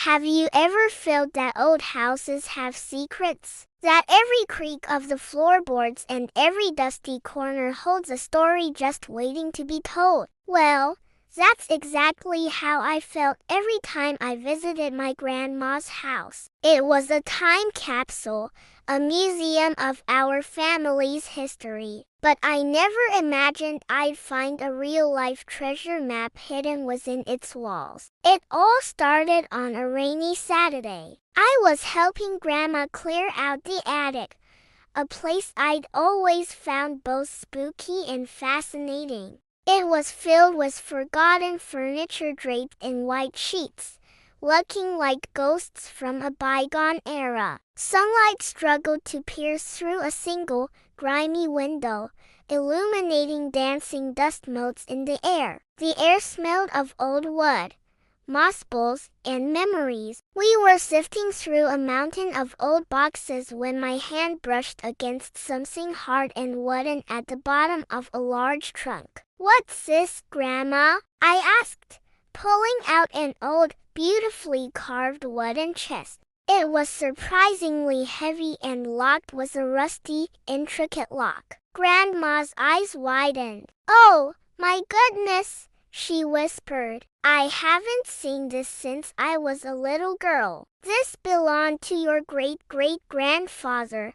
Have you ever felt that old houses have secrets? That every creak of the floorboards and every dusty corner holds a story just waiting to be told? Well, that's exactly how I felt every time I visited my grandma's house. It was a time capsule, a museum of our family's history. But I never imagined I'd find a real-life treasure map hidden within its walls. It all started on a rainy Saturday. I was helping Grandma clear out the attic, a place I'd always found both spooky and fascinating. It was filled with forgotten furniture draped in white sheets, looking like ghosts from a bygone era. Sunlight struggled to pierce through a single, grimy window, illuminating dancing dust motes in the air. The air smelled of old wood, mothballs, and memories. We were sifting through a mountain of old boxes when my hand brushed against something hard and wooden at the bottom of a large trunk. "What's this, Grandma?" I asked, pulling out an old, beautifully carved wooden chest. It was surprisingly heavy and locked with a rusty, intricate lock. Grandma's eyes widened. "Oh, my goodness," she whispered. "I haven't seen this since I was a little girl. This belonged to your great-great-grandfather,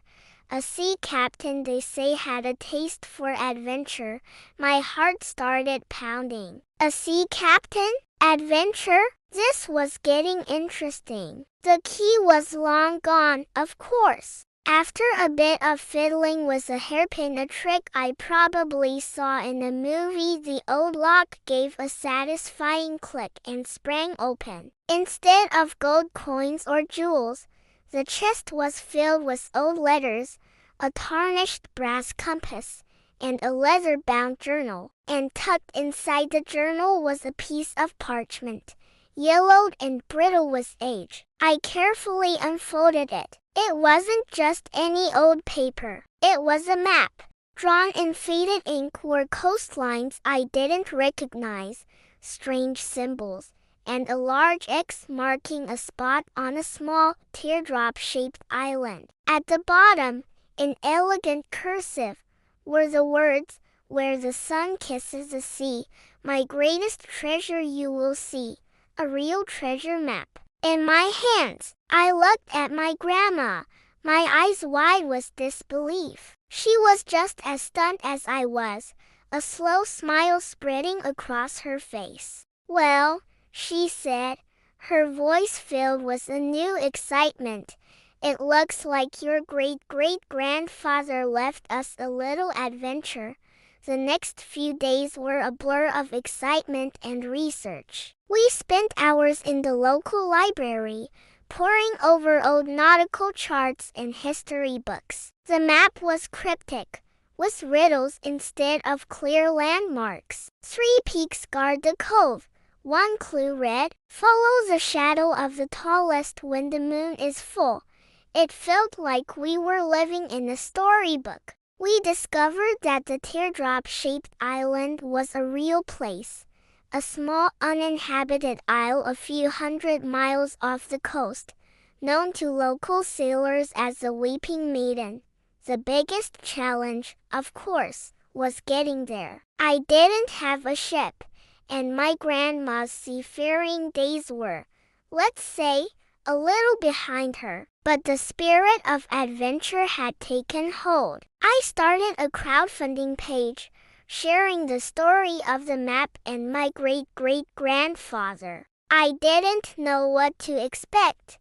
a sea captain they say had a taste for adventure." My heart started pounding. A sea captain? Adventure? This was getting interesting. The key was long gone, of course. After a bit of fiddling with a hairpin, a trick I probably saw in a movie, the old lock gave a satisfying click and sprang open. Instead of gold coins or jewels, the chest was filled with old letters, a tarnished brass compass, and a leather-bound journal. And tucked inside the journal was a piece of parchment, yellowed and brittle with age. I carefully unfolded it. It wasn't just any old paper. It was a map. Drawn in faded ink were coastlines I didn't recognize, strange symbols, and a large X marking a spot on a small, teardrop-shaped island. At the bottom, in elegant cursive, were the words, "Where the sun kisses the sea, my greatest treasure you will see." A real treasure map. In my hands, I looked at my grandma, my eyes wide with disbelief. She was just as stunned as I was, a slow smile spreading across her face. "Well," she said, her voice filled with a new excitement, "it looks like your great-great-grandfather left us a little adventure." The next few days were a blur of excitement and research. We spent hours in the local library, poring over old nautical charts and history books. The map was cryptic, with riddles instead of clear landmarks. 3 peaks guard the cove. One clue read, "Follow the shadow of the tallest when the moon is full." It felt like we were living in a storybook. We discovered that the teardrop-shaped island was a real place, a small uninhabited isle a few hundred miles off the coast, known to local sailors as the Weeping Maiden. The biggest challenge, of course, was getting there. I didn't have a ship, and my grandma's seafaring days were, let's say, a little behind her. But the spirit of adventure had taken hold. I started a crowdfunding page, sharing the story of the map and my great-great-grandfather. I didn't know what to expect,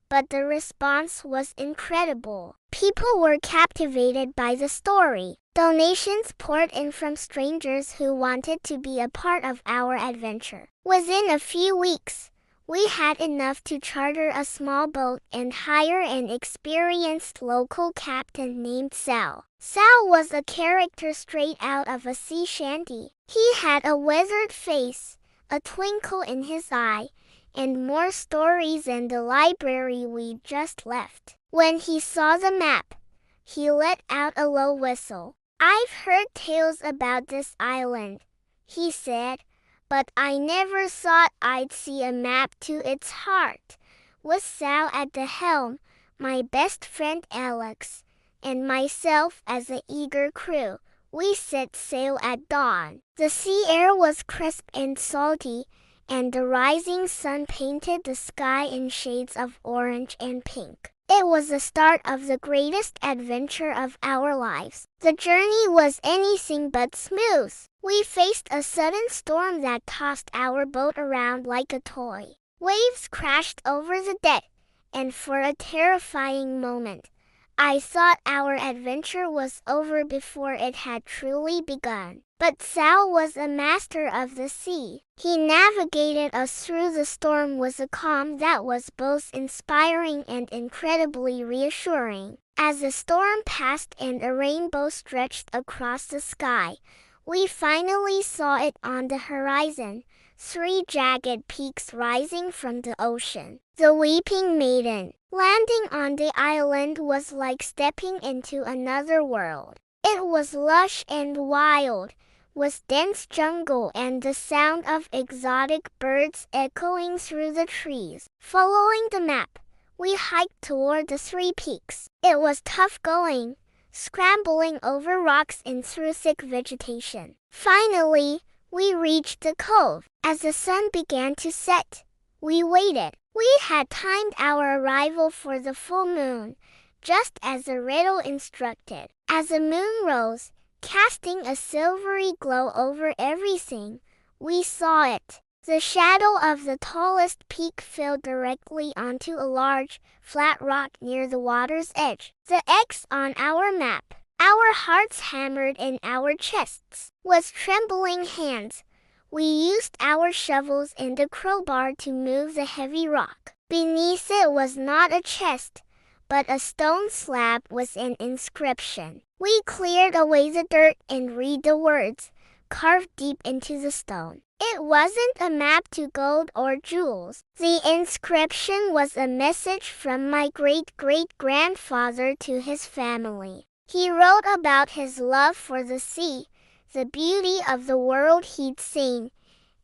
but the response was incredible. People were captivated by the story. Donations poured in from strangers who wanted to be a part of our adventure. Within a few weeks, we had enough to charter a small boat and hire an experienced local captain named Sal. Sal was a character straight out of a sea shanty. He had a withered face, a twinkle in his eye, and more stories than the library we'd just left. When he saw the map, he let out a low whistle. "I've heard tales about this island," he said, "but I never thought I'd see a map to its heart." with Sal at the helm, my best friend Alex, and myself as the eager crew. We set sail at dawn. The sea air was crisp and salty, and the rising sun painted the sky in shades of orange and pink. It was the start of the greatest adventure of our lives. The journey was anything but smooth. We faced a sudden storm that tossed our boat around like a toy. Waves crashed over the deck, and for a terrifying moment, I thought our adventure was over before it had truly begun. But Sal was a master of the sea. He navigated us through the storm with a calm that was both inspiring and incredibly reassuring. As the storm passed and a rainbow stretched across the sky, we finally saw it on the horizon, 3 jagged peaks rising from the ocean. The Weeping Maiden. Landing on the island was like stepping into another world. It was lush and wild, with dense jungle and the sound of exotic birds echoing through the trees. Following the map, we hiked toward the 3 peaks. It was tough going, scrambling over rocks and through thick vegetation. Finally, we reached the cove. As the sun began to set, we waited. We had timed our arrival for the full moon, just as the riddle instructed. As the moon rose, casting a silvery glow over everything, we saw it. The shadow of the tallest peak fell directly onto a large, flat rock near the water's edge. The X on our map, our hearts hammered in our chests. With trembling hands, we used our shovels and a crowbar to move the heavy rock. Beneath it was not a chest, but a stone slab with an inscription. We cleared away the dirt and read the words, carved deep into the stone. It wasn't a map to gold or jewels. The inscription was a message from my great-great-grandfather to his family. He wrote about his love for the sea, the beauty of the world he'd seen,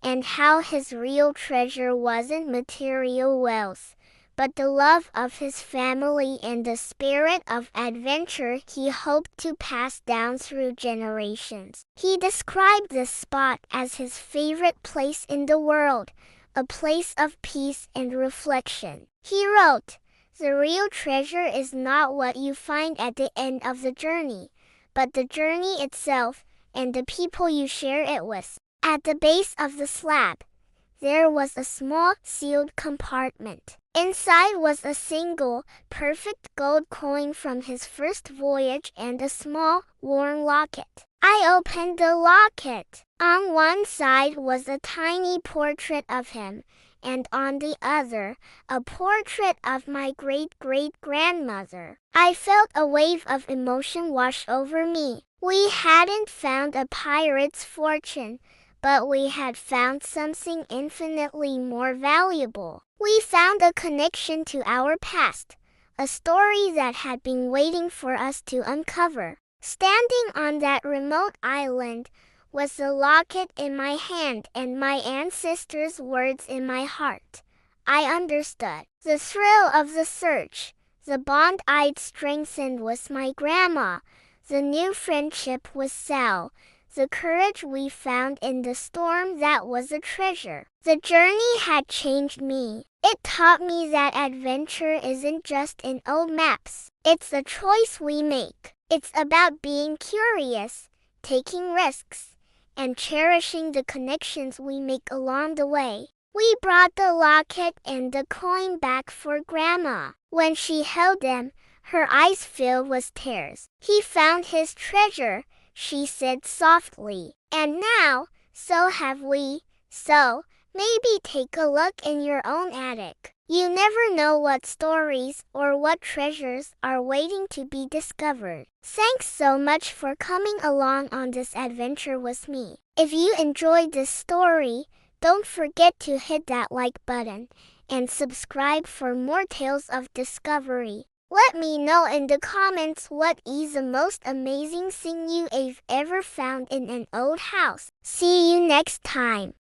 and how his real treasure wasn't material wealth, but the love of his family and the spirit of adventure he hoped to pass down through generations. He described this spot as his favorite place in the world, a place of peace and reflection. He wrote, "The real treasure is not what you find at the end of the journey, but the journey itself and the people you share it with." At the base of the slab, there was a small sealed compartment. Inside was a single, perfect gold coin from his first voyage and a small, worn locket. I opened the locket. On one side was a tiny portrait of him, and on the other, a portrait of my great-great-grandmother. I felt a wave of emotion wash over me. We hadn't found a pirate's fortune, but we had found something infinitely more valuable. We found a connection to our past, a story that had been waiting for us to uncover. Standing on that remote island, with the locket in my hand and my ancestors' words in my heart, I understood. The thrill of the search, the bond I'd strengthened with my grandma, the new friendship with Sal, the courage we found in the storm that was a treasure. The journey had changed me. It taught me that adventure isn't just in old maps. It's the choice we make. It's about being curious, taking risks, and cherishing the connections we make along the way. We brought the locket and the coin back for Grandma. When she held them, her eyes filled with tears. "He found his treasure," she said softly. "And now, so have we. So, maybe take a look in your own attic. You never know what stories or what treasures are waiting to be discovered." Thanks so much for coming along on this adventure with me. If you enjoyed this story, don't forget to hit that like button and subscribe for more tales of discovery. Let me know in the comments what is the most amazing thing you've ever found in an old house. See you next time.